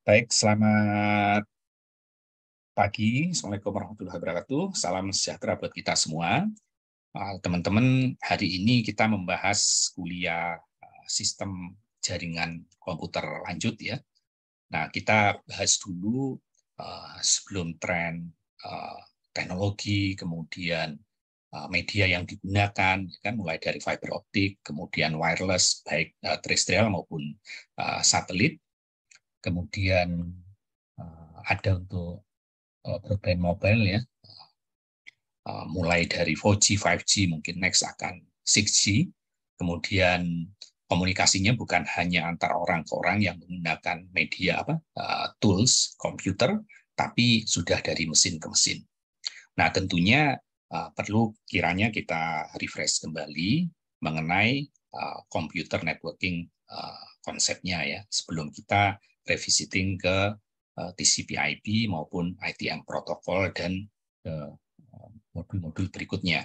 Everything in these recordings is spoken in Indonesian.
Baik, selamat pagi. Assalamualaikum warahmatullahi wabarakatuh. Salam sejahtera buat kita semua. Teman-teman, hari ini kita membahas kuliah sistem jaringan komputer lanjut ya. Nah, kita bahas dulu sebelum tren teknologi, kemudian media yang digunakan, kan mulai dari fiber optik, kemudian wireless, baik terestrial maupun satelit, kemudian ada untuk broadband mobile ya, mulai dari 4G, 5G, mungkin next akan 6G. Kemudian komunikasinya bukan hanya antar orang ke orang yang menggunakan media tools komputer, tapi sudah dari mesin ke mesin. Nah, tentunya perlu kiranya kita refresh kembali mengenai computer networking konsepnya ya, sebelum kita revisiting ke TCP/IP maupun ITM protokol dan modul-modul berikutnya.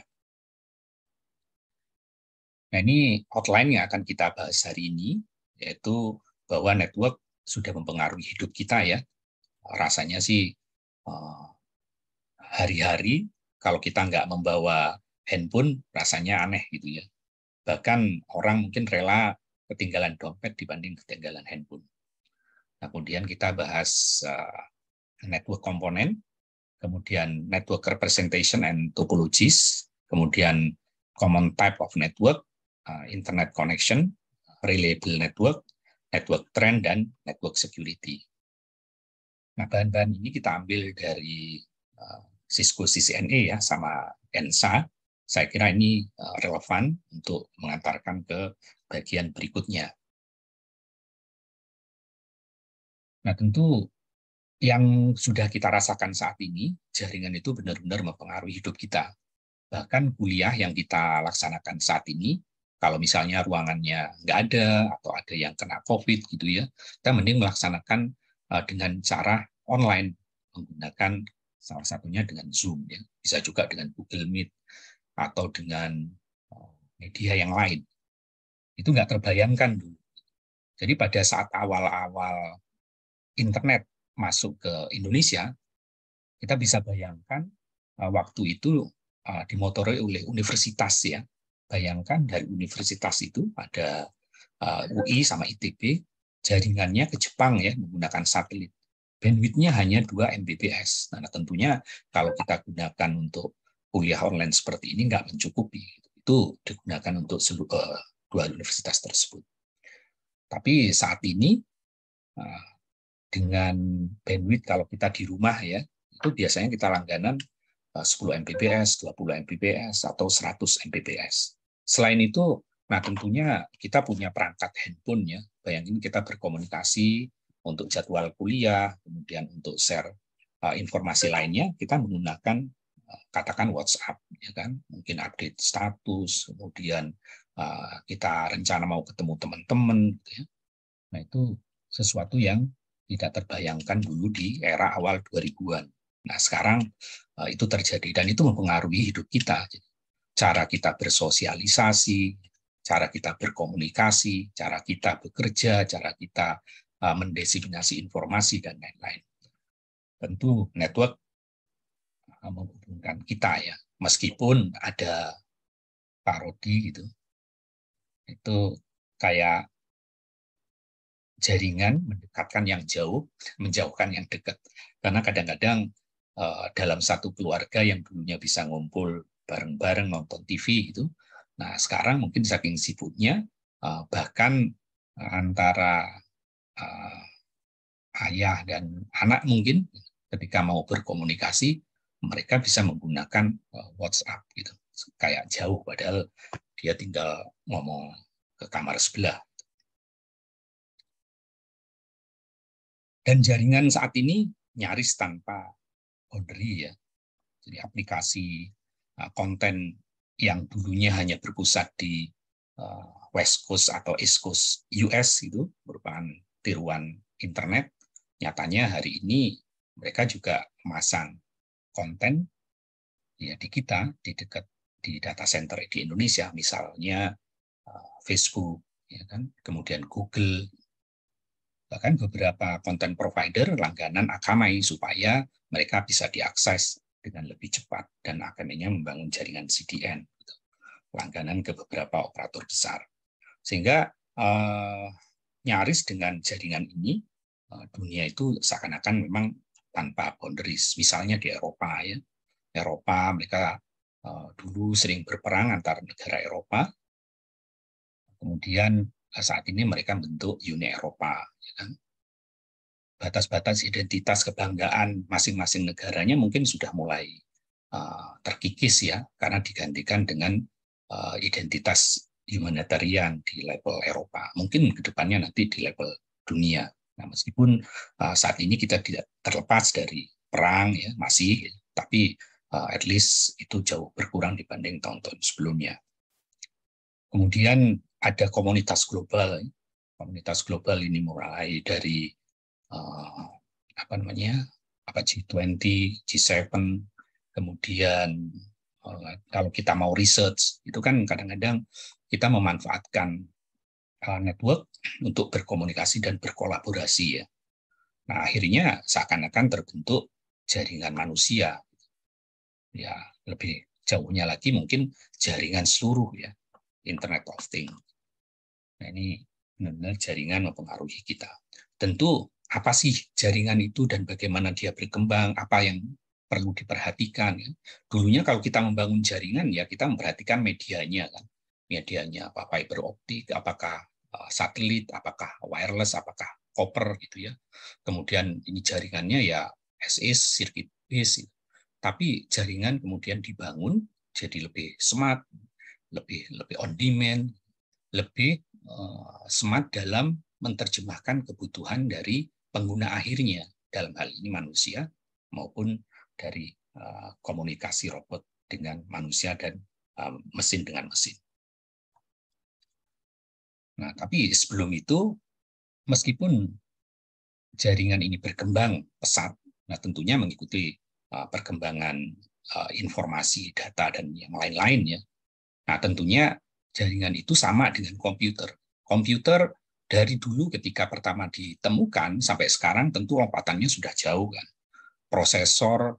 Nah, ini outline yang akan kita bahas hari ini, yaitu bahwa network sudah mempengaruhi hidup kita ya. Rasanya sih hari-hari kalau kita nggak membawa handphone, rasanya aneh gitu ya. Bahkan orang mungkin rela ketinggalan dompet dibanding ketinggalan handphone. Nah, kemudian kita bahas network komponen, kemudian network representation and topologies, kemudian common type of network, internet connection, reliable network, network trend, dan network security. Nah, bahan-bahan ini kita ambil dari Cisco CCNA ya, sama ENSA. Saya kira ini relevan untuk mengantarkan ke bagian berikutnya. Nah, tentu yang sudah kita rasakan saat ini, jaringan itu benar-benar mempengaruhi hidup kita. Bahkan kuliah yang kita laksanakan saat ini, kalau misalnya ruangannya nggak ada, atau ada yang kena COVID gitu ya, kita mending melaksanakan dengan cara online, menggunakan salah satunya dengan Zoom, ya. Bisa juga dengan Google Meet, atau dengan media yang lain. Itu nggak terbayangkan dulu. Jadi pada saat awal-awal internet masuk ke Indonesia, kita bisa bayangkan waktu itu dimotori oleh universitas ya. Bayangkan dari universitas itu ada UI sama ITB, jaringannya ke Jepang ya menggunakan satelit. Bandwidth-nya hanya 2 Mbps. Nah, tentunya kalau kita gunakan untuk kuliah online seperti ini nggak mencukupi. Itu digunakan untuk dua universitas tersebut. Tapi saat ini dengan bandwidth kalau kita di rumah ya, itu biasanya kita langganan 10 Mbps, 20 Mbps, atau 100 Mbps. Selain itu, nah tentunya kita punya perangkat handphone ya. Bayangin kita berkomunikasi untuk jadwal kuliah, kemudian untuk share informasi lainnya, kita menggunakan katakan WhatsApp, ya kan? Mungkin update status, kemudian kita rencana mau ketemu teman-teman, gitu ya. Nah, itu sesuatu yang tidak terbayangkan dulu di era awal 2000-an. Nah, sekarang itu terjadi dan itu mempengaruhi hidup kita. Cara kita bersosialisasi, cara kita berkomunikasi, cara kita bekerja, cara kita mendiseminasi informasi, dan lain-lain. Tentu network menghubungkan kita ya. Meskipun ada parodi gitu, itu kayak jaringan mendekatkan yang jauh, menjauhkan yang dekat. Karena kadang-kadang dalam satu keluarga yang dulunya bisa ngumpul bareng-bareng nonton TV itu, nah sekarang mungkin saking sibuknya bahkan antara ayah dan anak mungkin ketika mau berkomunikasi mereka bisa menggunakan WhatsApp gitu, kayak jauh padahal dia tinggal ngomong ke kamar sebelah. Dan jaringan saat ini nyaris tanpa boundary ya. Jadi aplikasi konten yang dulunya hanya berpusat di West Coast atau East Coast US itu merupakan tiruan internet. Nyatanya hari ini mereka juga memasang konten ya di kita di dekat di data center di Indonesia, misalnya Facebook, ya kan, kemudian Google. Bahkan beberapa content provider langganan Akamai supaya mereka bisa diakses dengan lebih cepat, dan Akamai-nya membangun jaringan CDN, gitu, langganan ke beberapa operator besar. Sehingga nyaris dengan jaringan ini dunia itu seakan-akan memang tanpa boundaries. Misalnya di Eropa, ya, Eropa mereka dulu sering berperang antar negara Eropa, kemudian saat ini mereka bentuk Uni Eropa, ya kan? Batas-batas identitas kebanggaan masing-masing negaranya mungkin sudah mulai terkikis, ya, karena digantikan dengan identitas humanitarian di level Eropa. Mungkin ke depannya nanti di level dunia. Nah, meskipun saat ini kita tidak terlepas dari perang, ya, masih, tapi at least itu jauh berkurang dibanding tahun-tahun sebelumnya. Kemudian ada komunitas global. Komunitas global ini mulai dari G20, G7, kemudian kalau kita mau research, itu kan kadang-kadang kita memanfaatkan network untuk berkomunikasi dan berkolaborasi, ya. Nah, akhirnya seakan-akan terbentuk jaringan manusia. Ya, lebih jauhnya lagi mungkin jaringan seluruh, ya, Internet of Things. Nah, ini benar-benar jaringan mempengaruhi kita. Tentu apa sih jaringan itu dan bagaimana dia berkembang, apa yang perlu diperhatikan, ya. Dulunya kalau kita membangun jaringan, ya kita memperhatikan medianya, kan. Medianya apa, fiber optik, apakah satelit, apakah wireless, apakah copper, gitu, ya. Kemudian ini jaringannya ya SS, circuit base, gitu. Tapi jaringan kemudian dibangun jadi lebih smart, lebih on demand, lebih smart dalam menerjemahkan kebutuhan dari pengguna akhirnya, dalam hal ini manusia maupun dari komunikasi robot dengan manusia dan mesin dengan mesin. Nah, tapi sebelum itu, meskipun jaringan ini berkembang pesat, nah tentunya mengikuti perkembangan informasi, data, dan yang lain-lain, ya. Nah, tentunya jaringan itu sama dengan komputer. Komputer dari dulu ketika pertama ditemukan sampai sekarang tentu lompatannya sudah jauh, kan. Prosesor,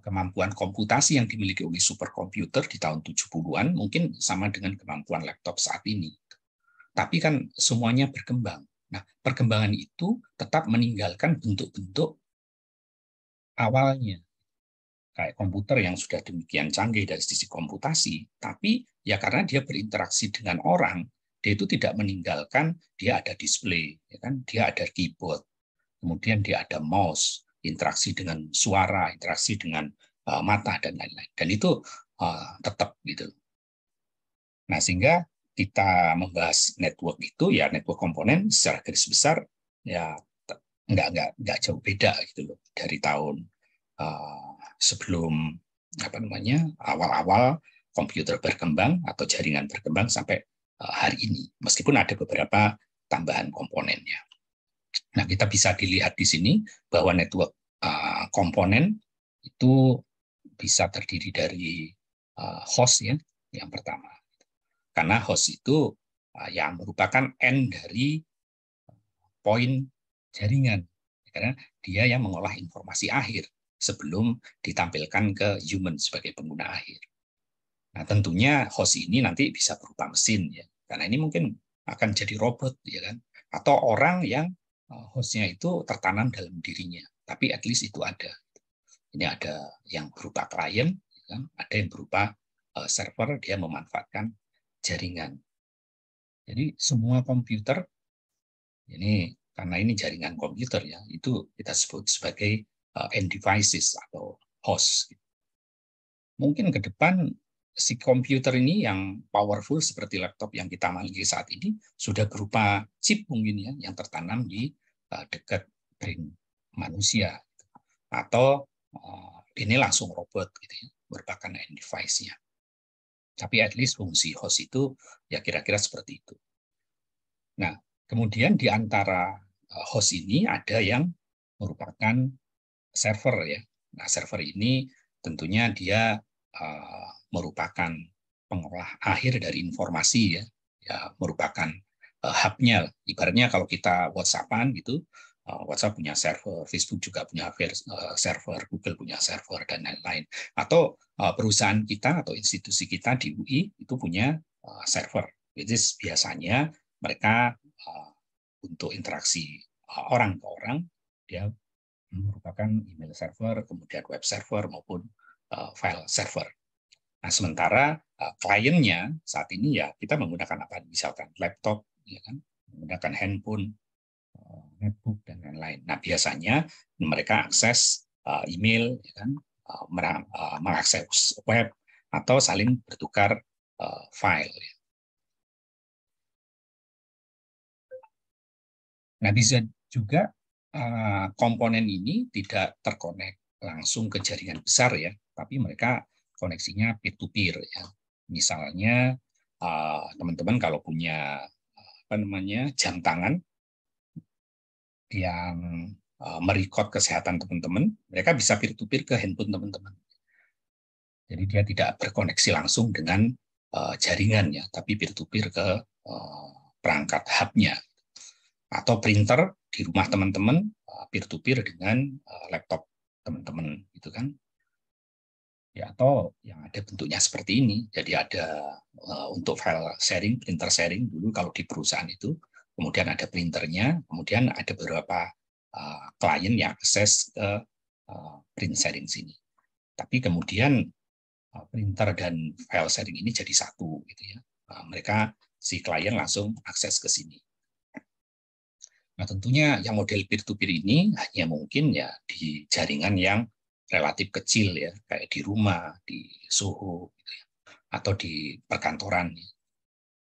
kemampuan komputasi yang dimiliki oleh superkomputer di tahun 70-an mungkin sama dengan kemampuan laptop saat ini. Tapi kan semuanya berkembang. Nah, perkembangan itu tetap meninggalkan bentuk-bentuk awalnya, kayak komputer yang sudah demikian canggih dari sisi komputasi, tapi ya karena dia berinteraksi dengan orang, dia itu tidak meninggalkan, dia ada display, ya kan? Dia ada keyboard, kemudian dia ada mouse, interaksi dengan suara, interaksi dengan mata, dan lain-lain. Dan itu tetap gitu. Nah, sehingga kita membahas network itu, ya network komponen secara garis besar ya nggak jauh beda gitu loh dari tahun sebelum awal-awal komputer berkembang atau jaringan berkembang sampai hari ini, meskipun ada beberapa tambahan komponennya. Nah, kita bisa dilihat di sini bahwa network komponen itu bisa terdiri dari host, ya, yang pertama. Karena host itu yang merupakan end dari poin jaringan, karena dia yang mengolah informasi akhir sebelum ditampilkan ke human sebagai pengguna akhir. Nah, tentunya host ini nanti bisa berupa mesin, ya, karena ini mungkin akan jadi robot, ya kan, atau orang yang hostnya itu tertanam dalam dirinya, tapi at least itu ada. Ini ada yang berupa klien, ya kan? Ada yang berupa server, dia memanfaatkan jaringan. Jadi semua komputer ini, karena ini jaringan komputer, ya, itu kita sebut sebagai end devices atau host. Mungkin ke depan si komputer ini yang powerful seperti laptop yang kita miliki saat ini sudah berupa chip mungkin, ya, yang tertanam di dekat brain manusia, atau ini langsung robot gitu, ya, merupakan end device-nya. Tapi at least fungsi host itu ya kira-kira seperti itu. Nah, kemudian di antara host ini ada yang merupakan server, ya. Nah, server ini tentunya dia merupakan pengolah akhir dari informasi, ya, ya, merupakan hub-nya. Ibaratnya kalau kita WhatsApp-an gitu, WhatsApp punya server, Facebook juga punya server, Google punya server, dan lain-lain. Atau perusahaan kita atau institusi kita di UI itu punya server. Jadi biasanya mereka untuk interaksi orang ke orang, dia merupakan email server, kemudian web server maupun file server. Nah, sementara kliennya saat ini ya kita menggunakan apa? Misalkan laptop, ya kan? Menggunakan handphone, netbook, dan lain-lain. Nah, biasanya mereka akses email, ya kan? Mengakses web atau saling bertukar file. Nah, bisa juga komponen ini tidak terkonek langsung ke jaringan besar ya, tapi mereka koneksinya peer-to-peer ya. Misalnya teman-teman kalau punya apa namanya jam tangan yang merekod kesehatan teman-teman, mereka bisa peer-to-peer ke handphone teman-teman. Jadi dia tidak berkoneksi langsung dengan jaringan ya, tapi peer-to-peer ke perangkat hub-nya. Atau printer di rumah teman-teman peer-to-peer dengan laptop teman-teman gitu kan. Ya, atau yang ada bentuknya seperti ini. Jadi ada untuk file sharing, printer sharing dulu kalau di perusahaan itu, kemudian ada printernya, kemudian ada beberapa klien yang akses ke print sharing sini. Tapi kemudian printer dan file sharing ini jadi satu gitu ya. Mereka si klien langsung akses ke sini. Nah, tentunya yang model peer-to-peer ini hanya mungkin ya di jaringan yang relatif kecil ya, kayak di rumah, di Soho, gitu ya, atau di perkantoran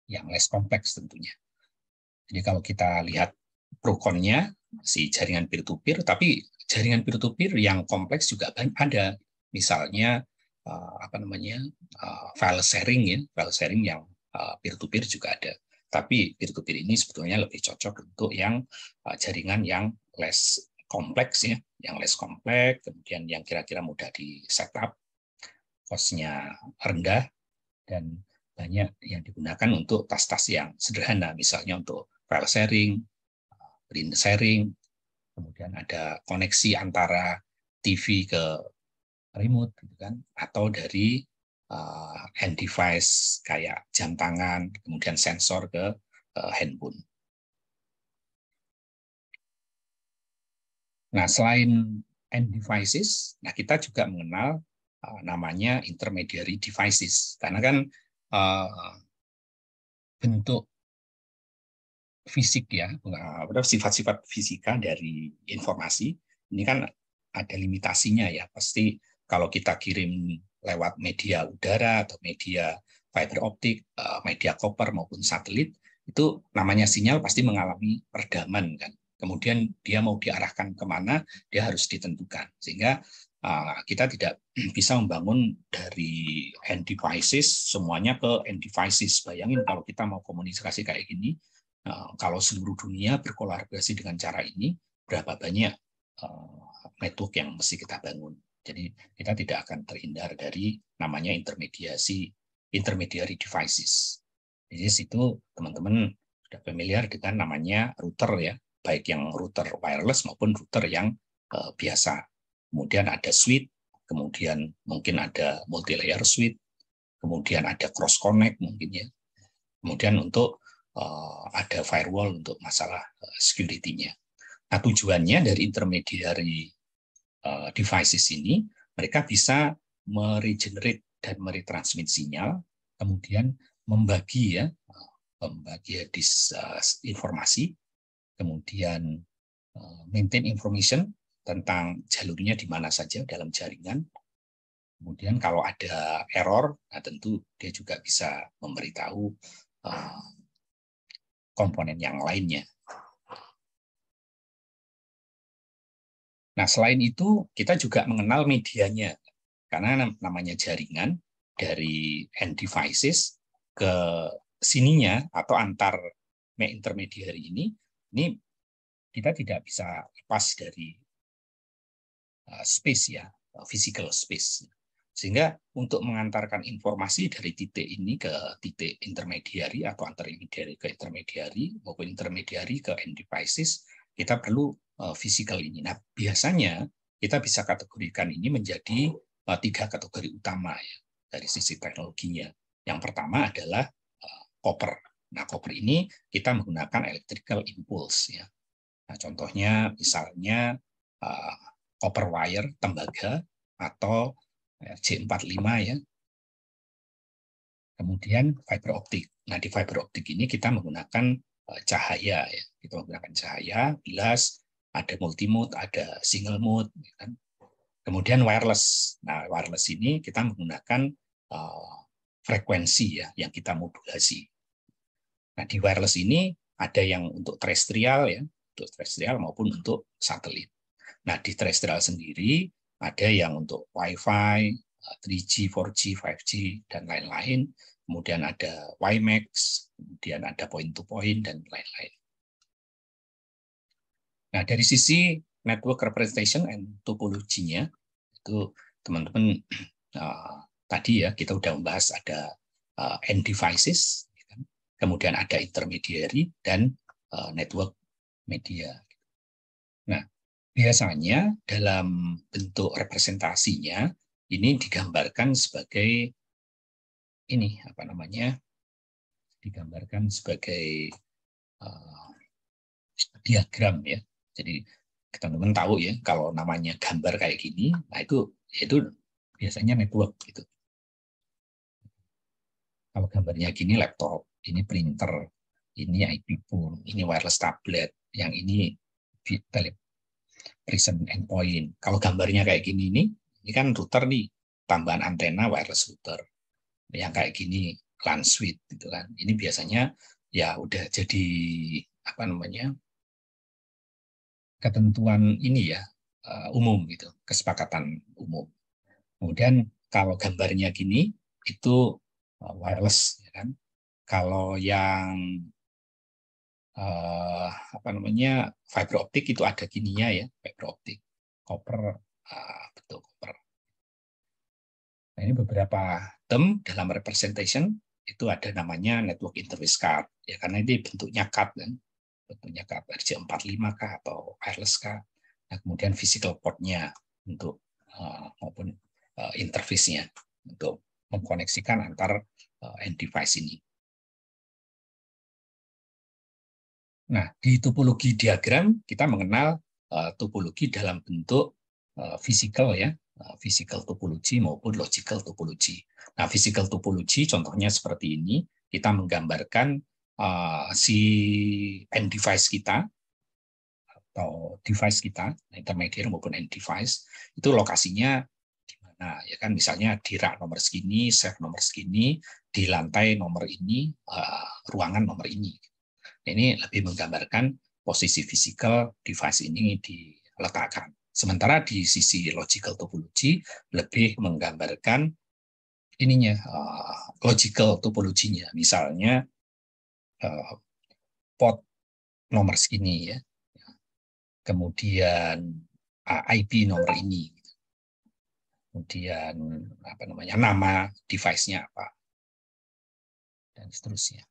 yang less kompleks tentunya. Jadi kalau kita lihat pro-konnya si jaringan peer-to-peer, tapi jaringan peer-to-peer yang kompleks juga ada. Misalnya apa namanya file sharing ya, file sharing yang peer-to-peer juga ada. Tapi peer-to-peer ini sebetulnya lebih cocok untuk yang jaringan yang less kompleks ya, yang less kompleks, kemudian yang kira-kira mudah di setup, cost-nya rendah, dan banyak yang digunakan untuk tas-tas yang sederhana, misalnya untuk file sharing, print sharing, kemudian ada koneksi antara TV ke remote, gitu kan, atau dari hand device kayak jam tangan, kemudian sensor ke handphone. Nah, selain end devices, nah kita juga mengenal namanya intermediary devices, karena kan bentuk fisik ya, sifat-sifat fisika dari informasi ini kan ada limitasinya ya. Pasti kalau kita kirim lewat media udara atau media fiber optik, media koper maupun satelit, itu namanya sinyal pasti mengalami peredaman kan. Kemudian dia mau diarahkan kemana, dia harus ditentukan. Sehingga kita tidak bisa membangun dari end devices semuanya ke end devices. Bayangin kalau kita mau komunikasi kayak gini, kalau seluruh dunia berkolaborasi dengan cara ini, berapa banyak network yang mesti kita bangun. Jadi kita tidak akan terhindar dari namanya intermediary devices. Jadi situ teman-teman sudah familiar dengan namanya router ya, baik yang router wireless maupun router yang biasa. Kemudian ada switch, kemudian mungkin ada multi layer switch, kemudian ada cross connect mungkin ya. Kemudian untuk ada firewall untuk masalah security-nya. Nah, tujuannya dari intermediary devices ini, mereka bisa meregenerate dan meretransmit sinyal, kemudian membagi informasi, kemudian maintain information tentang jalurnya di mana saja dalam jaringan. Kemudian kalau ada error, nah tentu dia juga bisa memberitahu komponen yang lainnya. Nah, selain itu, kita juga mengenal medianya. Karena namanya jaringan dari end devices ke sininya atau antar intermediary ini kita tidak bisa lepas dari space ya, physical space. Sehingga untuk mengantarkan informasi dari titik ini ke titik intermediary atau antar intermediary ke intermediary maupun intermediary ke end devices, kita perlu physical ini. Nah, biasanya kita bisa kategorikan ini menjadi 3 kategori utama ya dari sisi teknologinya. Yang pertama adalah copper. Nah, copper ini kita menggunakan electrical impulse ya. Nah, contohnya misalnya copper wire tembaga atau RJ45 ya. Kemudian fiber optik. Nah, di fiber optik ini kita menggunakan cahaya ya. Kita menggunakan cahaya, bilas, ada multimode, ada single mode ya kan. Kemudian wireless. Nah, wireless ini kita menggunakan frekuensi ya yang kita modulasi. Nah, di wireless ini ada yang untuk terestrial ya, untuk terestrial maupun untuk satelit. Nah, di terestrial sendiri ada yang untuk Wi-Fi, 3G, 4G, 5G, dan lain-lain. Kemudian ada WiMAX, kemudian ada point-to-point, dan lain-lain. Nah, dari sisi network representation and topology-nya, itu teman-teman tadi ya, kita udah membahas ada end devices, kemudian ada intermediary, dan network media. Nah, biasanya dalam bentuk representasinya ini digambarkan sebagai ini apa namanya? Digambarkan sebagai diagram ya. Jadi teman-teman tahu ya kalau namanya gambar kayak gini, nah itu biasanya network gitu. Kalau gambarnya gini laptop, ini printer, ini IP phone, ini wireless tablet, yang ini present endpoint. Kalau gambarnya kayak gini ini kan router nih, tambahan antena wireless router. Yang kayak gini LAN suite gitu kan. Ini biasanya ya udah jadi apa namanya? Ketentuan ini ya umum gitu, kesepakatan umum. Kemudian kalau gambarnya gini itu wireless ya kan. Kalau yang apa namanya fiber optik itu ada gininya ya, fiber optik, copper, betul copper. Nah, ini beberapa term dalam representation itu ada namanya network interface card ya karena ini bentuknya card kan, bentuknya card RJ45 kah atau wireless kah. Nah, kemudian physical port-nya untuk maupun interface-nya untuk mengkoneksikan antar end device ini. Nah, di topologi diagram kita mengenal topologi dalam bentuk physical ya, physical topology maupun logical topology. Nah, physical topology contohnya seperti ini, kita menggambarkan si end device kita atau device kita, intermediate maupun end device, itu lokasinya di mana ya kan, misalnya di rak nomor segini, shelf nomor segini, di lantai nomor ini, ruangan nomor ini. Ini lebih menggambarkan posisi fisikal device ini diletakkan. Sementara di sisi logical topology lebih menggambarkan ininya logical topology-nya. Misalnya port nomor segini ya. Kemudian IP nomor ini. Kemudian apa namanya? Nama device-nya apa. Dan seterusnya.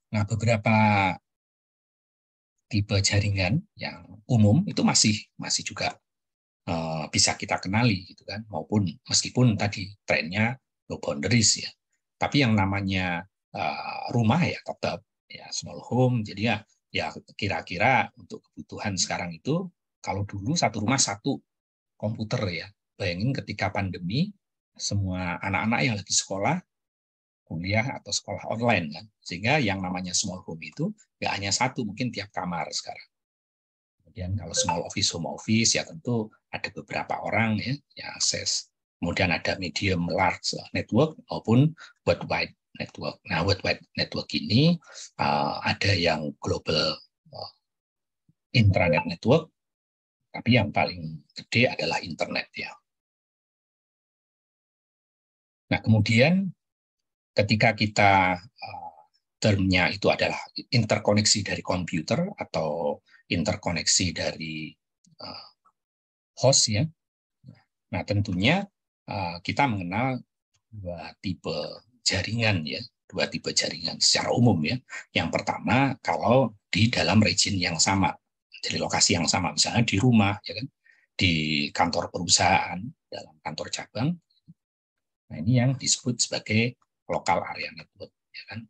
Nah, beberapa tipe jaringan yang umum itu masih juga bisa kita kenali gitu kan, maupun meskipun tadi trennya no boundaries ya, tapi yang namanya rumah ya tetap ya small home. Jadi ya kira-kira untuk kebutuhan sekarang itu, kalau dulu satu rumah satu komputer ya, bayangin ketika pandemi semua anak-anak yang lagi sekolah kuliah atau sekolah online kan, sehingga yang namanya small home itu nggak hanya satu, mungkin tiap kamar sekarang. Kemudian kalau small office, home office ya tentu ada beberapa orang ya yang akses. Kemudian ada medium large network maupun worldwide network. Nah, worldwide network ini ada yang global intranet network, tapi yang paling gede adalah internet ya. Nah, kemudian ketika kita termnya itu adalah interkoneksi dari komputer atau interkoneksi dari host ya. Nah, tentunya kita mengenal dua tipe jaringan ya, dua tipe jaringan secara umum ya. Yang pertama kalau di dalam region yang sama, jadi lokasi yang sama, misalnya di rumah ya kan, di kantor perusahaan, dalam kantor cabang. Nah, ini yang disebut sebagai local area network ya kan.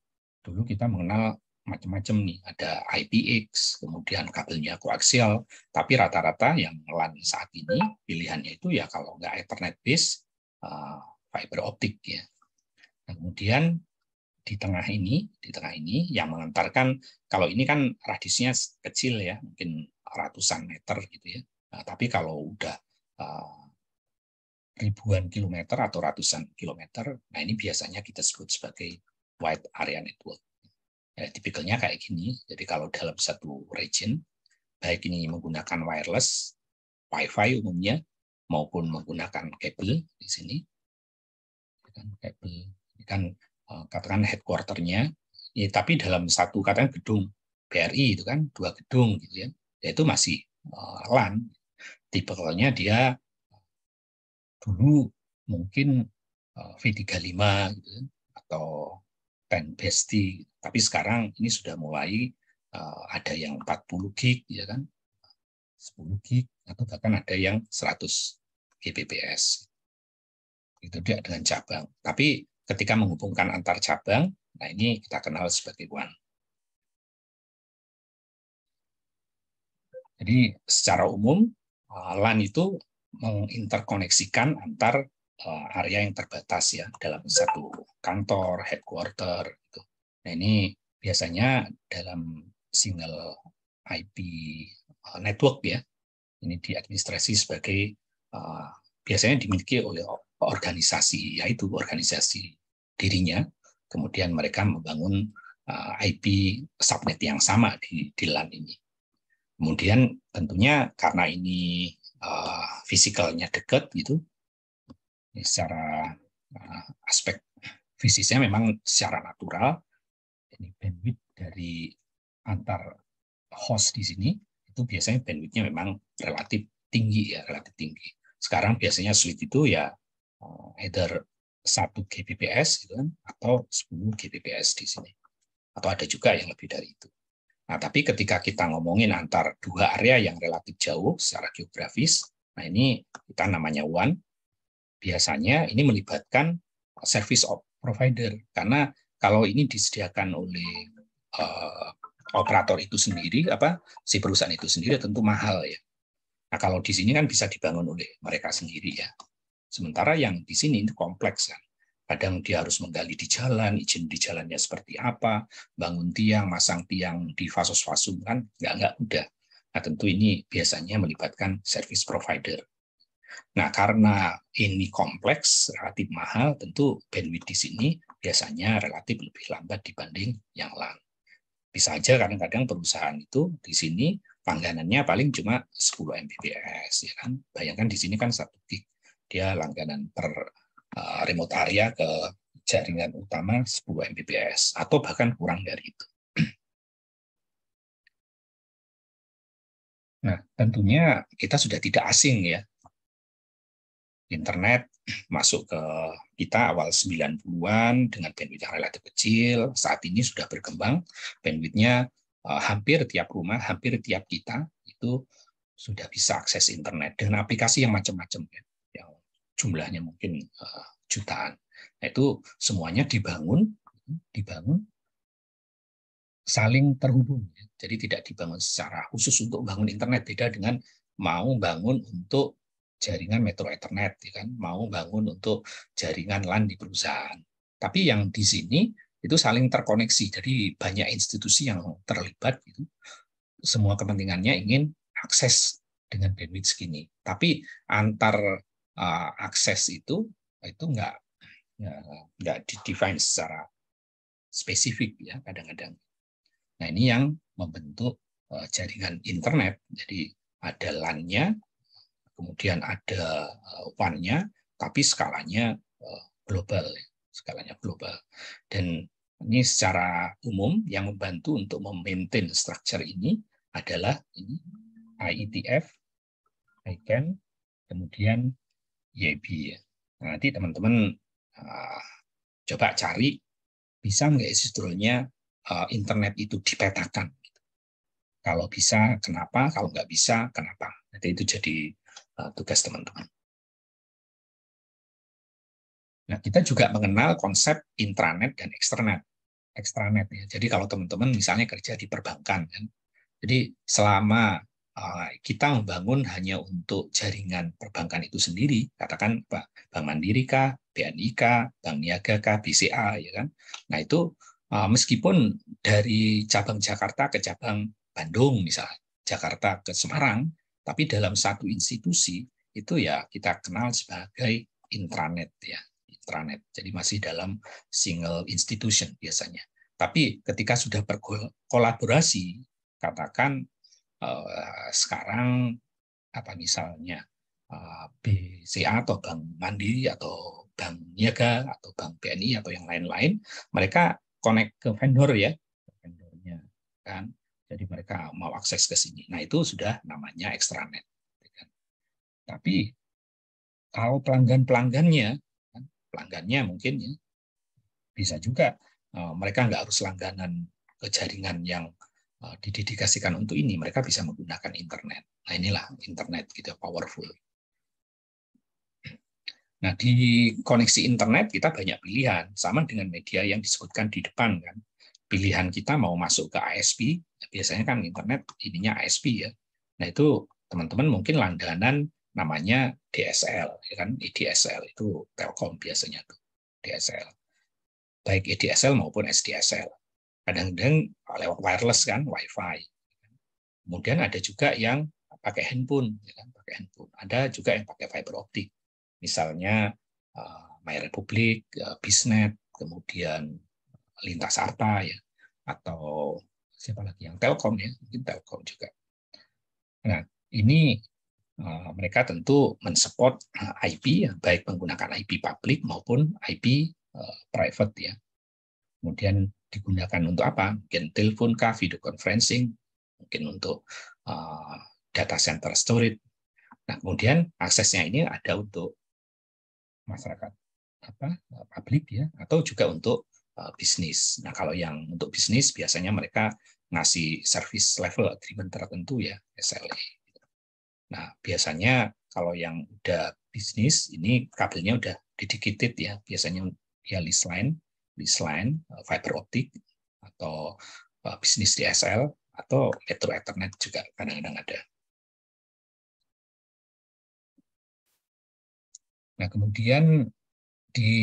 Dulu kita mengenal macam-macam nih, ada IPX, kemudian kabelnya koaksial, tapi rata-rata yang LAN saat ini pilihannya itu ya kalau nggak Ethernet base, fiber optik ya. Nah, kemudian di tengah ini yang mengantarkan, kalau ini kan radiusnya kecil ya, mungkin ratusan meter gitu ya. Nah, tapi kalau udah ribuan kilometer atau ratusan kilometer, nah ini biasanya kita sebut sebagai wide area network. Ya, tipikalnya kayak gini. Jadi kalau dalam satu region, baik ini menggunakan wireless, Wi-Fi umumnya, maupun menggunakan kabel di sini, kabel ini kan katakan headquarter-nya, ya, tapi dalam satu katakan gedung BRI itu kan dua gedung gitu ya, yaitu masih LAN. Tipikalnya dia dulu mungkin V35 gitu kan, atau 10BSD, tapi sekarang ini sudah mulai ada yang 40 gig ya kan, 10 gig, atau bahkan ada yang 100 Gbps. Itu dia dengan cabang. Tapi ketika menghubungkan antar cabang, nah ini kita kenal sebagai WAN. Jadi secara umum LAN itu menginterkoneksikan antar area yang terbatas ya dalam satu kantor, headquarter gitu. Nah, ini biasanya dalam single IP network ya. Ini diadministrasi sebagai biasanya dimiliki oleh organisasi, yaitu organisasi dirinya. Kemudian mereka membangun IP subnet yang sama di LAN ini. Kemudian tentunya karena ini fisikalnya dekat gitu, secara aspek fisiknya memang secara natural, ini bandwidth dari antar host di sini itu biasanya bandwidthnya memang relatif tinggi ya, relatif tinggi. Sekarang biasanya switch itu ya either 1 Gbps gitu kan, atau 10 Gbps di sini. Atau ada juga yang lebih dari itu. Nah, tapi ketika kita ngomongin antar dua area yang relatif jauh secara geografis, nah ini kita namanya WAN, biasanya ini melibatkan service provider, karena kalau ini disediakan oleh operator itu sendiri, si perusahaan itu sendiri tentu mahal ya. Nah, kalau di sini kan bisa dibangun oleh mereka sendiri ya. Sementara yang di sini itu kompleks kan. Kadang dia harus menggali di jalan, izin di jalannya seperti apa, bangun tiang, masang tiang di fasos-fasum kan nggak mudah. Nah, tentu ini biasanya melibatkan service provider. Nah, karena ini kompleks, relatif mahal, tentu bandwidth di sini biasanya relatif lebih lambat dibanding yang LAN. Bisa aja kadang-kadang perusahaan itu di sini langganannya paling cuma 10 Mbps, ya kan? Bayangkan di sini kan 1 gig, dia langganan per remote area ke jaringan utama 10 Mbps, atau bahkan kurang dari itu. Nah, tentunya kita sudah tidak asing ya. Internet masuk ke kita awal 90-an dengan bandwidth yang relatif kecil, saat ini sudah berkembang, bandwidthnya hampir tiap rumah, hampir tiap kita itu sudah bisa akses internet dengan aplikasi yang macam-macam ya, yang jumlahnya mungkin jutaan. Nah, itu semuanya dibangun saling terhubung. Jadi tidak dibangun secara khusus untuk bangun internet, beda dengan mau bangun untuk jaringan metro Ethernet, ya kan? Mau bangun untuk jaringan LAN di perusahaan. Tapi yang di sini itu saling terkoneksi, jadi banyak institusi yang terlibat. Gitu. Semua kepentingannya ingin akses dengan bandwidth segini. Tapi antar akses itu nggak di-define secara spesifik ya kadang-kadang. Nah, ini yang membentuk jaringan internet. Jadi ada LAN-nya, kemudian ada WAN-nya, tapi skalanya global, skalanya global. Dan ini secara umum yang membantu untuk memaintain structure ini adalah ini IETF, ICANN, kemudian YB ya. Nanti teman-teman coba cari bisa nggak sebetulnya internet itu dipetakan. Kalau bisa, kenapa? Kalau nggak bisa, kenapa? Jadi itu jadi tugas teman-teman. Nah, kita juga mengenal konsep intranet dan ekstranet. Ekstranet ya. Jadi kalau teman-teman misalnya kerja di perbankan, kan, jadi selama kita membangun hanya untuk jaringan perbankan itu sendiri, katakan Bank Mandiri kah, BNI kah, Bank Niaga kah, BCA, ya kan? Nah itu meskipun dari cabang Jakarta ke cabang Bandung misalnya, Jakarta ke Semarang, tapi dalam satu institusi itu ya kita kenal sebagai intranet ya, intranet. Jadi masih dalam single institution biasanya. Tapi ketika sudah berkolaborasi, katakan sekarang apa misalnya BCA atau Bank Mandiri atau Bank Niaga atau Bank BNI atau yang lain-lain, mereka connect ke vendor ya, vendornya kan. Jadi mereka mau akses ke sini. Nah itu sudah namanya extranet. Tapi kalau pelanggannya, pelanggannya mungkin ya, bisa juga mereka nggak harus langganan ke jaringan yang didedikasikan untuk ini, mereka bisa menggunakan internet. Nah inilah internet gitu, powerful. Nah di koneksi internet kita banyak pilihan, sama dengan media yang disebutkan di depan kan. Pilihan kita mau masuk ke ISP, biasanya kan internet ininya ISP ya. Nah itu teman-teman mungkin langganan namanya DSL, ya kan? DSL itu Telkom biasanya tuh, DSL. Baik ADSL maupun SDSL. Kadang-kadang lewat wireless kan, WiFi. Kemudian ada juga yang pakai handphone, ya kan? Pakai handphone. Ada juga yang pakai fiber optik, misalnya My Republic, Bisnet, kemudian Lintas Arta ya, atau siapa lagi yang Telkom ya, mungkin Telkom juga. Nah ini mereka tentu mensupport IP, baik menggunakan IP public maupun IP private ya. Kemudian digunakan untuk apa? Mungkin telepon kah, video conferencing, mungkin untuk data center storage. Nah, kemudian aksesnya ini ada untuk masyarakat publik ya, atau juga untuk bisnis. Nah, kalau yang untuk bisnis biasanya mereka ngasih service level agreement tertentu ya, SLA. Nah, biasanya kalau yang udah bisnis ini kabelnya udah dedicated ya, biasanya ya lease line, fiber optik, atau bisnis DSL, atau Metro Ethernet juga kadang-kadang ada. Nah, kemudian di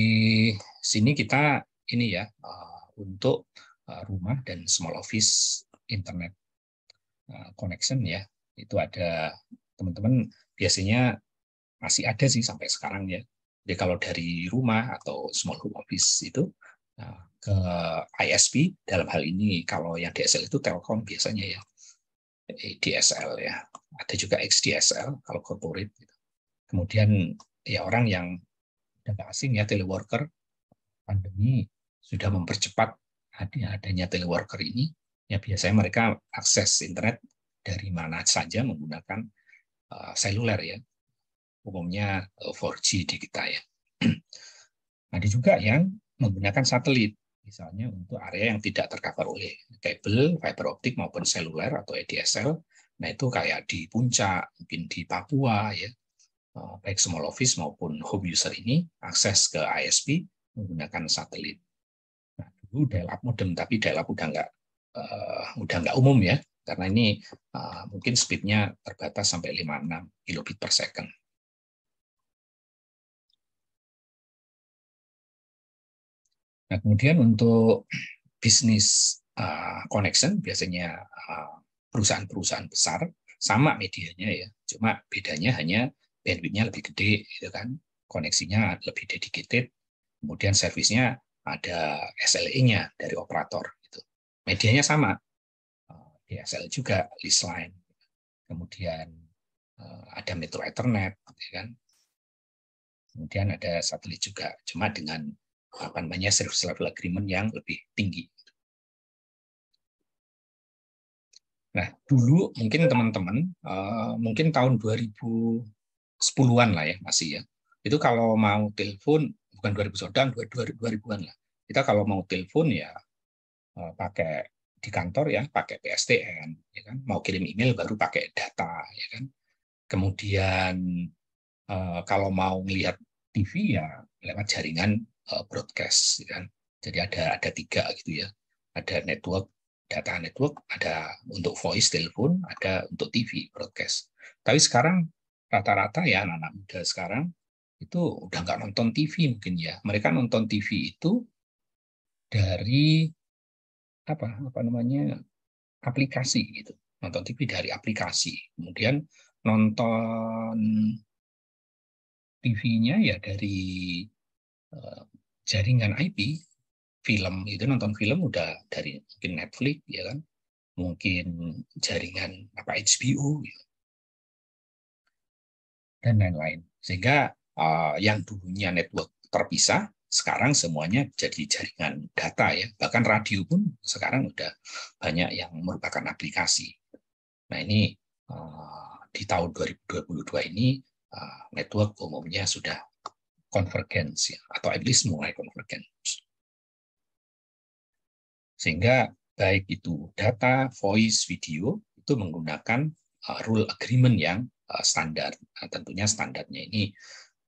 sini kita ini ya untuk rumah dan small office internet connection ya, itu ada teman-teman biasanya masih ada sih sampai sekarang ya. Jadi kalau dari rumah atau small home office itu ke ISP, dalam hal ini kalau yang DSL itu Telkom biasanya ya, DSL ya, ada juga XDSL kalau corporate. Kemudian ya orang yang udah nggak asing ya, teleworker, pandemi sudah mempercepat adanya teleworker ini, ya biasanya mereka akses internet dari mana saja menggunakan seluler ya, umumnya 4G di kita ya. Ada juga yang menggunakan satelit, misalnya untuk area yang tidak tercover oleh kabel, fiber optik maupun seluler atau ADSL. Nah itu kayak di puncak, mungkin di Papua ya, baik small office maupun home user ini akses ke ISP menggunakan satelit. Nah, dulu dial-up modem, tapi dial-up udah nggak umum ya, karena ini mungkin speednya terbatas sampai 56 kilobit per second. Nah, kemudian untuk bisnis connection biasanya perusahaan-perusahaan besar sama medianya ya, cuma bedanya hanya bandwidth-nya lebih gede, gitu kan, koneksinya lebih dedicated, kemudian servisnya ada SLA-nya dari operator. Gitu. Medianya sama, DSL juga, lease line, kemudian ada Metro Ethernet, ya kan, kemudian ada satelit juga, cuma dengan apa namanya service level agreement yang lebih tinggi. Nah, dulu mungkin teman-teman mungkin tahun 2010-an lah ya masih ya. Itu kalau mau telepon, bukan 2000-an, 2000-an lah. Kita kalau mau telepon ya pakai di kantor ya, pakai PSTN, ya kan? Mau kirim email baru pakai data, ya kan? Kemudian kalau mau melihat TV ya lewat jaringan broadcast, ya kan? Jadi ada tiga gitu ya. Ada network, data network, ada untuk voice telepon, ada untuk TV broadcast. Tapi sekarang rata-rata ya anak-anak muda sekarang itu udah nggak nonton TV mungkin ya. Mereka nonton TV itu dari apa namanya aplikasi gitu. Nonton TV dari aplikasi. Kemudian nonton TV-nya ya dari jaringan IP. Film itu nonton film udah dari mungkin Netflix ya kan, mungkin jaringan apa HBO gitu, dan lain-lain. Sehingga yang dulunya network terpisah sekarang semuanya jadi jaringan data ya. Bahkan radio pun sekarang udah banyak yang merupakan aplikasi. Nah ini di tahun 2022 ini network umumnya sudah convergence ya, atau at least mulai convergence. Sehingga baik itu data, voice, video itu menggunakan rule agreement yang standar. Nah, tentunya standarnya ini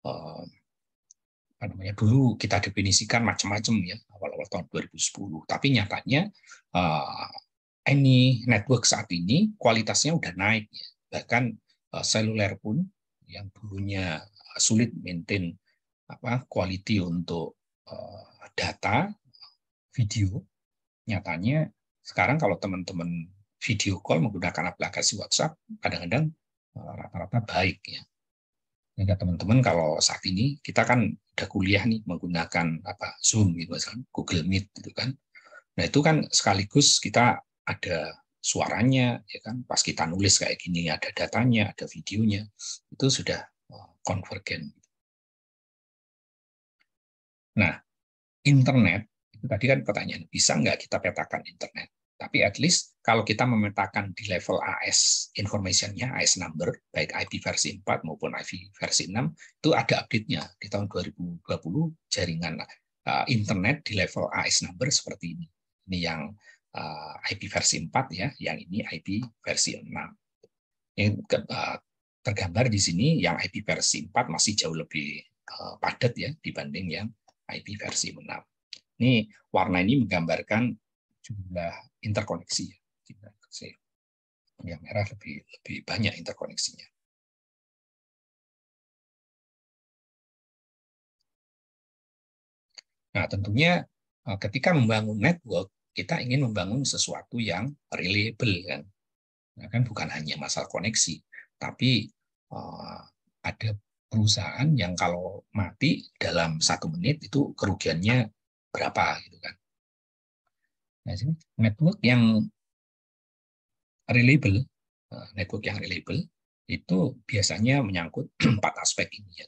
apa namanya, dulu kita definisikan macam-macam ya awal-awal tahun 2010. Tapi nyatanya any network saat ini kualitasnya udah naik ya. Bahkan seluler pun yang dulunya sulit maintain quality untuk data video, nyatanya sekarang kalau teman-teman video call menggunakan aplikasi WhatsApp kadang-kadang rata-rata baik ya. Sehingga teman-teman kalau saat ini kita kan udah kuliah nih menggunakan Zoom gitu misalnya, Google Meet gitu kan. Nah, itu kan sekaligus kita ada suaranya ya kan, pas kita nulis kayak gini ada datanya, ada videonya. Itu sudah konvergen. Nah, internet itu tadi kan pertanyaan, bisa nggak kita petakan internet? Tapi at least kalau kita memetakan di level AS information-nya, AS number, baik IP versi 4 maupun IP versi 6, itu ada update-nya. Di tahun 2020, jaringan internet di level AS number seperti ini. Ini yang IP versi 4 ya, yang ini IP versi 6. Yang tergambar di sini, yang IP versi 4 masih jauh lebih padat ya dibanding yang IP versi 6. Ini warna ini menggambarkan jumlah interkoneksi. Yang merah lebih banyak interkoneksinya. Nah, tentunya ketika membangun network, kita ingin membangun sesuatu yang reliable kan. Nah, kan bukan hanya masalah koneksi, tapi ada perusahaan yang kalau mati dalam 1 menit itu kerugiannya berapa gitu kan. Nah, network yang reliable, itu biasanya menyangkut 4 aspek ini ya.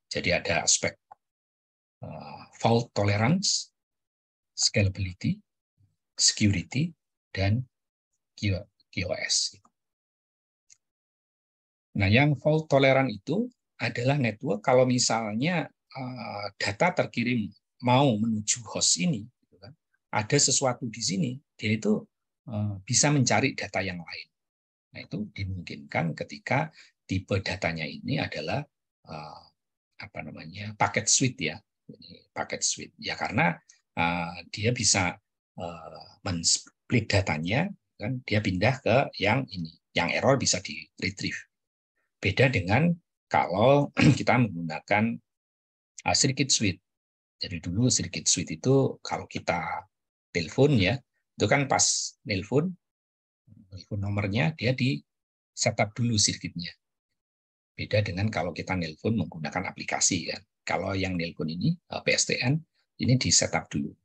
Jadi ada aspek fault tolerance, scalability, security, dan QoS. Nah, yang fault tolerant itu adalah network kalau misalnya data terkirim mau menuju host ini, ada sesuatu di sini, dia itu bisa mencari data yang lain. Nah, itu dimungkinkan ketika tipe datanya ini adalah paket switch ya. Paket switch ya, karena dia bisa men-split datanya kan, dia pindah ke yang ini, yang error bisa di retrieve. Beda dengan kalau kita menggunakan circuit switch. Jadi dulu circuit switch itu kalau kita telepon ya, itu kan pas telepon nomornya dia di setup dulu circuitnya. Beda dengan kalau kita nelpon menggunakan aplikasi ya. Kalau yang nelpon ini PSTN ini di setup dulu.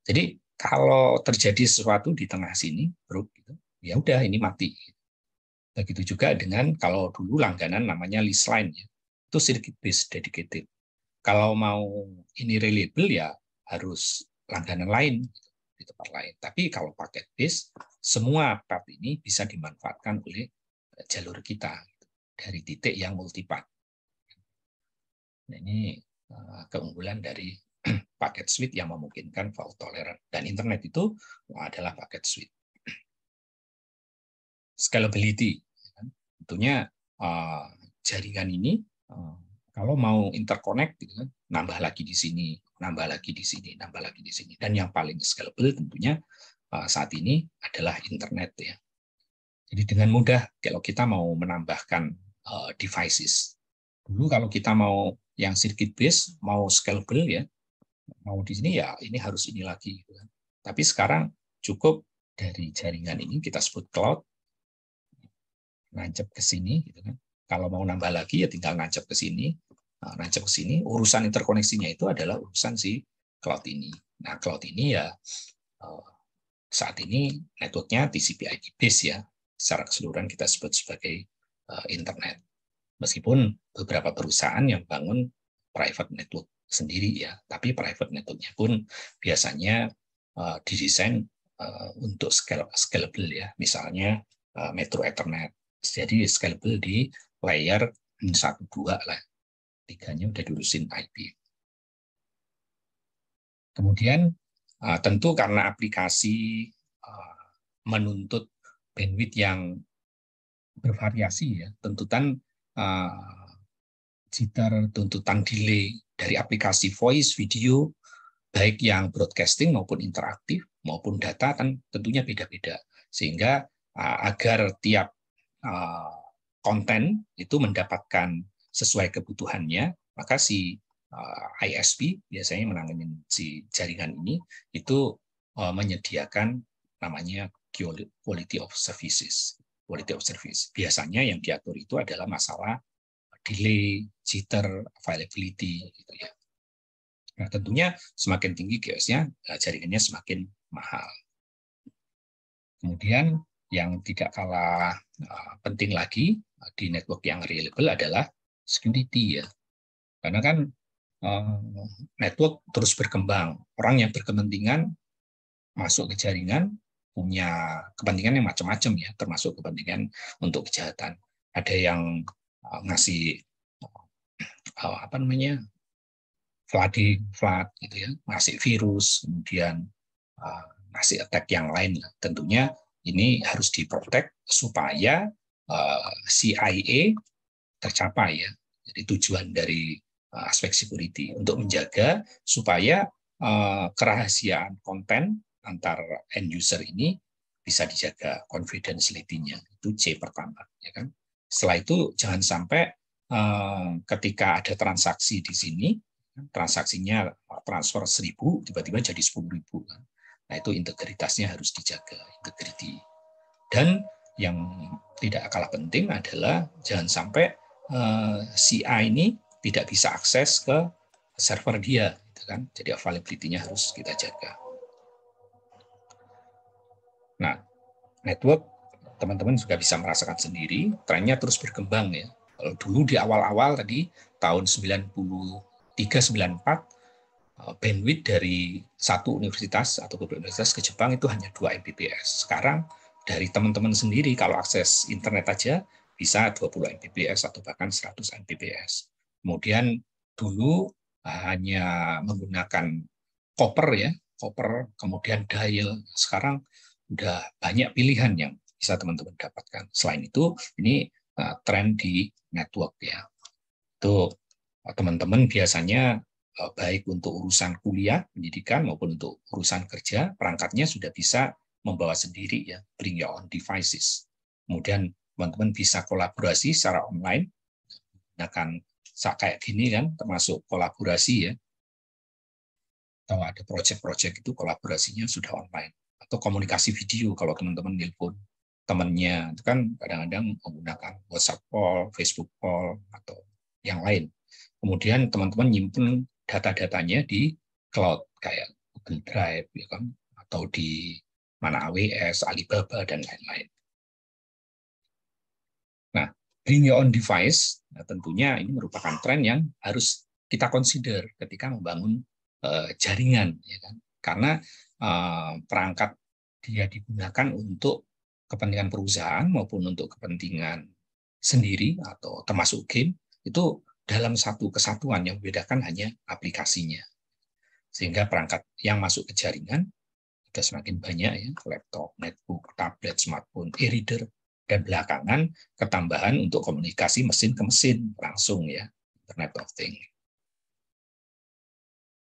Jadi kalau terjadi sesuatu di tengah sini, bro, gitu, ya udah ini mati. Begitu juga dengan kalau dulu langganan namanya list line ya. Itu circuit based dedicated. Kalau mau ini reliable ya harus langganan lain di tempat lain. Tapi kalau paket base, semua part ini bisa dimanfaatkan oleh jalur kita dari titik yang multipath. Nah, ini keunggulan dari paket suite yang memungkinkan fault tolerant. Dan internet itu adalah paket suite. Scalability. Tentunya jaringan ini kalau mau interconnect, gitu kan, nambah lagi di sini, nambah lagi di sini, nambah lagi di sini. Dan yang paling scalable tentunya saat ini adalah internet ya. Jadi dengan mudah kalau kita mau menambahkan devices. Dulu kalau kita mau yang circuit based, mau scalable ya, mau di sini ya ini harus ini lagi. Gitu kan. Tapi sekarang cukup dari jaringan ini kita sebut cloud, nancep ke sini. Gitu kan. Kalau mau nambah lagi ya tinggal nancep ke sini, nancep ke sini. Urusan interkoneksinya itu adalah urusan si cloud ini. Nah cloud ini ya saat ini networknya TCP/IP base ya. Secara keseluruhan kita sebut sebagai internet. Meskipun beberapa perusahaan yang bangun private network sendiri ya, tapi private networknya pun biasanya didesain untuk scalable ya, misalnya Metro Ethernet, jadi scalable di layer 1, 2 lah, 3-nya udah diurusin IP. Kemudian tentu karena aplikasi menuntut bandwidth yang bervariasi ya, jitter, tuntutan delay dari aplikasi voice, video, baik yang broadcasting maupun interaktif maupun data kan tentunya beda-beda. Sehingga agar tiap konten itu mendapatkan sesuai kebutuhannya, maka si ISP biasanya menangani si jaringan ini itu menyediakan namanya quality of services. Quality of service. Biasanya yang diatur itu adalah masalah delay, jitter, availability, gitu ya. Nah, tentunya semakin tinggi chaos-nya, jaringannya semakin mahal. Kemudian yang tidak kalah penting lagi di network yang reliable adalah security ya. Karena kan network terus berkembang. Orang yang berkepentingan masuk ke jaringan punya kepentingan yang macam-macam ya, termasuk kepentingan untuk kejahatan. Ada yang ngasih flood gitu ya, ngasih virus, kemudian ngasih attack yang lain. Tentunya ini harus diprotek supaya CIA tercapai ya. Jadi tujuan dari aspek security untuk menjaga supaya kerahasiaan konten antar end user ini bisa dijaga confidentiality-nya. Itu C pertama, ya kan. Setelah itu jangan sampai ketika ada transaksi di sini, transaksinya transfer 1.000 tiba-tiba jadi 10.000. Nah itu integritasnya harus dijaga, integrity. Dan yang tidak kalah penting adalah jangan sampai CI ini tidak bisa akses ke server dia, gitu kan? Jadi availability-nya harus kita jaga. Nah, network teman-teman juga bisa merasakan sendiri, trennya terus berkembang ya. Kalau dulu di awal-awal tadi tahun 93-94 bandwidth dari satu universitas atau beberapa universitas ke Jepang itu hanya 2 Mbps. Sekarang dari teman-teman sendiri kalau akses internet aja bisa 20 Mbps atau bahkan 100 Mbps. Kemudian dulu hanya menggunakan copper ya, copper kemudian dial. Sekarang udah banyak pilihan yang bisa teman-teman dapatkan. Selain itu, ini tren di network ya. Itu teman-teman biasanya baik untuk urusan kuliah, pendidikan maupun untuk urusan kerja, perangkatnya sudah bisa membawa sendiri ya, bring your own devices. Kemudian teman-teman bisa kolaborasi secara online, gunakan kayak gini kan, termasuk kolaborasi ya. Atau ada project-project itu kolaborasinya sudah online. Atau komunikasi video kalau teman-teman nelpon temannya, itu kan kadang-kadang menggunakan WhatsApp call, Facebook call, atau yang lain. Kemudian teman-teman nyimpen data-datanya di cloud kayak Google Drive ya kan, atau di mana AWS, Alibaba dan lain-lain. Nah, bring your own device, nah tentunya ini merupakan tren yang harus kita consider ketika membangun jaringan, ya kan? Karena perangkat dia digunakan untuk kepentingan perusahaan maupun untuk kepentingan sendiri atau termasuk game itu dalam satu kesatuan, yang membedakan hanya aplikasinya. Sehingga perangkat yang masuk ke jaringan sudah semakin banyak ya, laptop, netbook, tablet, smartphone, e-reader, dan belakangan ketambahan untuk komunikasi mesin ke mesin langsung ya, Internet of Things.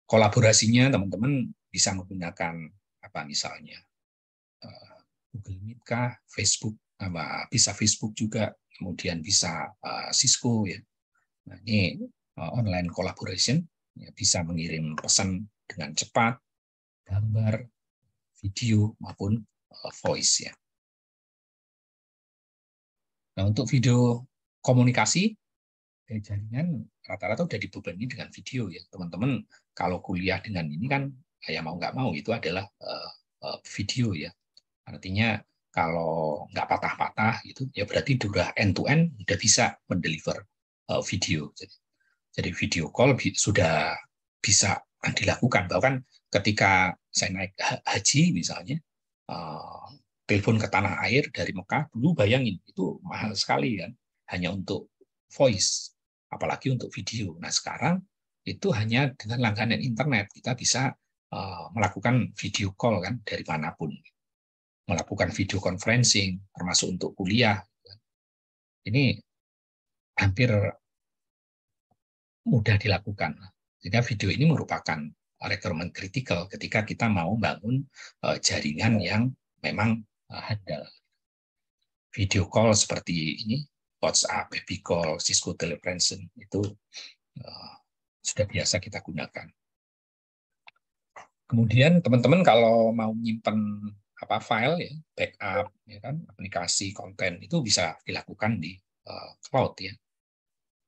Kolaborasinya teman-teman bisa menggunakan apa misalnya Google Meet kah, Facebook, bisa Facebook juga, kemudian bisa Cisco ya. Nah, ini online collaboration ya, bisa mengirim pesan dengan cepat, gambar, video maupun voice ya. Nah, untuk video komunikasi jaringan rata-rata udah dibebani dengan video ya, teman-teman. Kalau kuliah dengan ini kan ya mau nggak mau itu adalah video ya. Artinya kalau nggak patah-patah itu ya berarti udah end to end udah bisa mendeliver video. Jadi video call sudah bisa dilakukan. Bahkan ketika saya naik haji misalnya, telepon ke tanah air dari Mekah, dulu bayangin itu mahal sekali kan, hanya untuk voice, apalagi untuk video. Nah sekarang itu hanya dengan langganan internet kita bisa melakukan video call kan dari manapun, melakukan video conferencing, termasuk untuk kuliah. Ini hampir mudah dilakukan. Sehingga video ini merupakan requirement kritikal ketika kita mau bangun jaringan yang memang handal. Video call seperti ini, WhatsApp, baby call, Cisco telepresence itu sudah biasa kita gunakan. Kemudian teman-teman kalau mau menyimpan file ya, backup ya kan, aplikasi konten itu bisa dilakukan di cloud ya.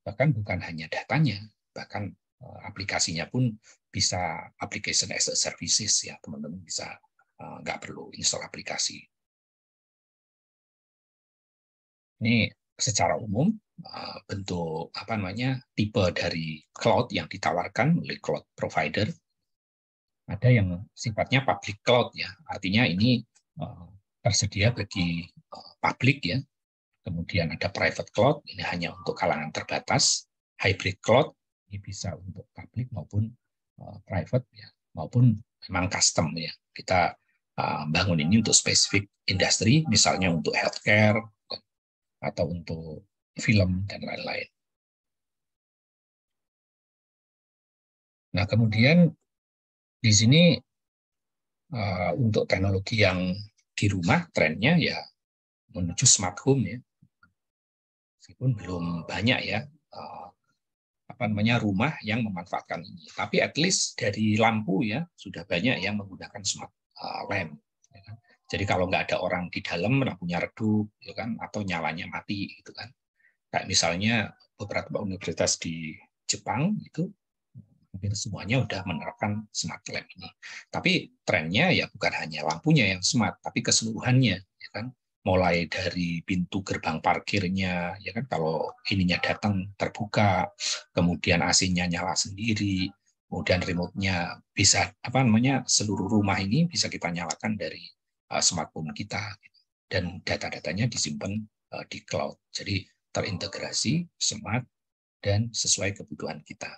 Bahkan bukan hanya datanya, bahkan aplikasinya pun bisa application as a services ya, teman-teman bisa nggak perlu install aplikasi. Ini secara umum bentuk tipe dari cloud yang ditawarkan oleh cloud provider. Ada yang sifatnya public cloud ya, artinya ini tersedia bagi publik ya. Kemudian ada private cloud, ini hanya untuk kalangan terbatas. Hybrid cloud ini bisa untuk publik maupun private ya, maupun memang custom ya. Kita bangun ini untuk spesifik industri, misalnya untuk healthcare atau untuk film dan lain-lain. Nah, kemudian di sini untuk teknologi yang di rumah trennya ya menuju smart home ya. Meskipun belum banyak ya rumah yang memanfaatkan ini. Tapi at least dari lampu ya sudah banyak yang menggunakan smart lamp. Ya kan? Jadi kalau nggak ada orang di dalam, lampunya redup, ya kan, atau nyalanya mati, gitu kan. Kayak misalnya beberapa universitas di Jepang itu hampir semuanya udah menerapkan smart lamp ini. Tapi trennya ya bukan hanya lampunya yang smart, tapi keseluruhannya, ya kan. Mulai dari pintu gerbang parkirnya, ya kan, kalau ininya datang terbuka, kemudian AC-nya nyala sendiri, kemudian remote-nya bisa seluruh rumah ini bisa kita nyalakan dari smartphone kita, dan data-datanya disimpan di cloud. Jadi terintegrasi, smart, dan sesuai kebutuhan kita.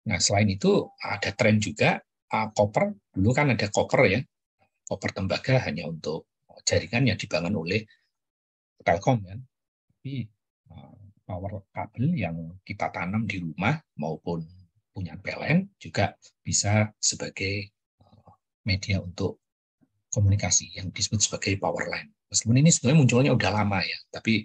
Nah, selain itu ada tren juga koper. Dulu kan ada koper ya, koper tembaga hanya untuk jaringan yang dibangun oleh Telkom kan. Tapi power kabel yang kita tanam di rumah maupun punya PLN juga bisa sebagai media untuk komunikasi yang disebut sebagai power line. Meskipun ini sebenarnya munculnya udah lama ya, tapi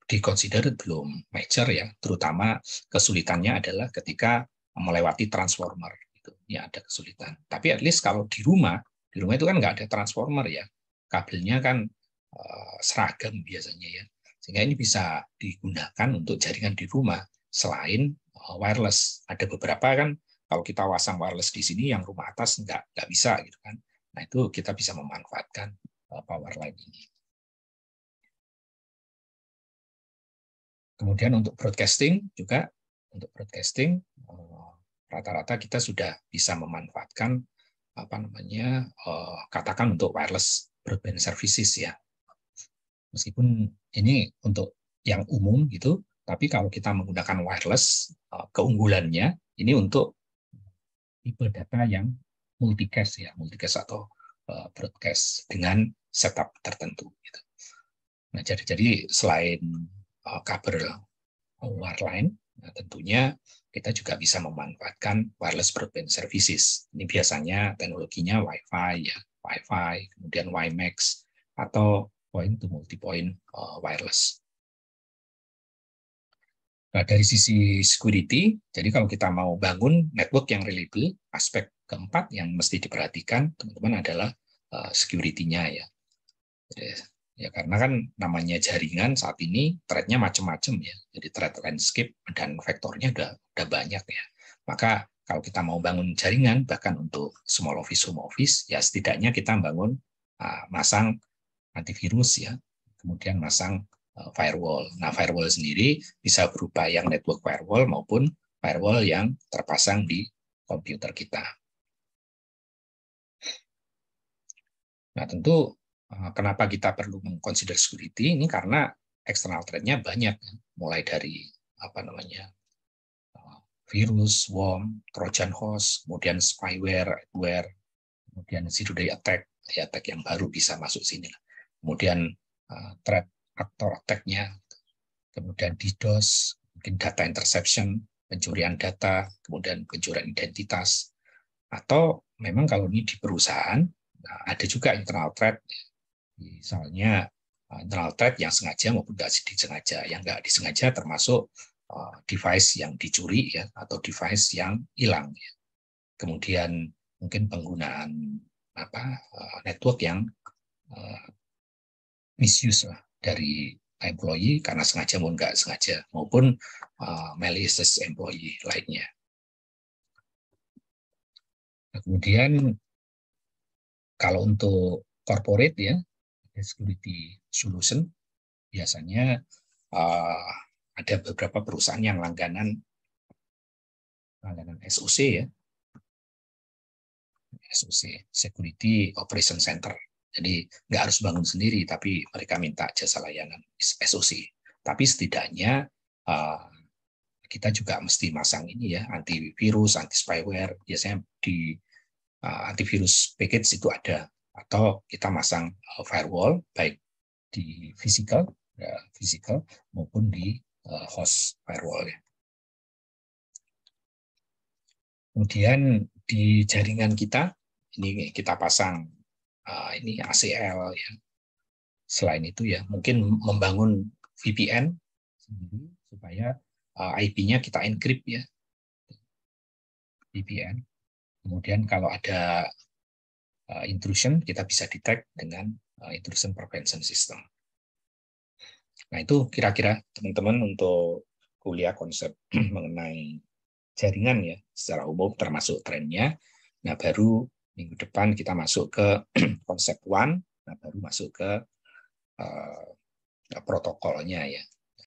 diconsider belum major ya, terutama kesulitannya adalah ketika melewati transformer itu ya ada kesulitan. Tapi at least kalau di rumah itu kan nggak ada transformer ya, kabelnya kan seragam biasanya ya, sehingga ini bisa digunakan untuk jaringan di rumah selain wireless. Ada beberapa kan kalau kita pasang wireless di sini yang rumah atas nggak bisa gitu kan. Nah itu kita bisa memanfaatkan power line ini. Kemudian untuk broadcasting juga, untuk broadcasting rata-rata kita sudah bisa memanfaatkan katakan untuk wireless broadband services ya. Meskipun ini untuk yang umum gitu. Tapi kalau kita menggunakan wireless, keunggulannya ini untuk tipe data yang multicast ya, multicast atau broadcast dengan setup tertentu. Gitu. Nah, jadi selain kabel wireline, nah, tentunya kita juga bisa memanfaatkan wireless broadband services. Ini biasanya teknologinya Wi-Fi ya, Wi-Fi, kemudian WiMAX atau point to multipoint wireless. Nah, dari sisi security, jadi kalau kita mau bangun network yang reliable, aspek keempat yang mesti diperhatikan teman-teman adalah security-nya ya. Ya karena kan namanya jaringan saat ini threat-nya macam-macam ya. Jadi threat landscape dan vektornya udah banyak ya. Maka kalau kita mau bangun jaringan bahkan untuk small office home office ya setidaknya kita bangun masang antivirus ya. Kemudian masang firewall. Nah, firewall sendiri bisa berupa yang network firewall maupun firewall yang terpasang di komputer kita. Nah, tentu kenapa kita perlu mengconsider security ini karena external threat-nya banyak, mulai dari virus, worm, Trojan horse, kemudian spyware, adware, kemudian zero day attack, attack yang baru bisa masuk sini. Kemudian threat actor attack-nya, kemudian DDoS, mungkin data interception, pencurian data, kemudian pencurian identitas, atau memang kalau ini di perusahaan, ada juga internal threat, misalnya internal threat yang sengaja maupun tidak disengaja. Yang nggak disengaja termasuk device yang dicuri ya, atau device yang hilang. Ya. Kemudian mungkin penggunaan network yang misuse lah dari employee karena sengaja maupun nggak sengaja, maupun malicious employee lainnya. Nah, kemudian kalau untuk corporate ya, security solution biasanya ada beberapa perusahaan yang langganan SOC ya, SOC Security Operation Center. Jadi nggak harus bangun sendiri, tapi mereka minta jasa layanan SOC. Tapi setidaknya kita juga mesti masang ini ya, antivirus, anti spyware. Biasanya di antivirus package itu ada, atau kita masang firewall baik di physical maupun di host firewall ya. Kemudian di jaringan kita ini kita pasang ini ACL ya. Selain itu ya mungkin membangun VPN sendiri supaya IP-nya kita encrypt ya. VPN. Kemudian kalau ada intrusion kita bisa detect dengan intrusion prevention system. Nah, itu kira-kira teman-teman untuk kuliah konsep mengenai jaringan ya secara umum termasuk trennya. Nah, baru minggu depan kita masuk ke konsep one, nah baru masuk ke protokolnya ya.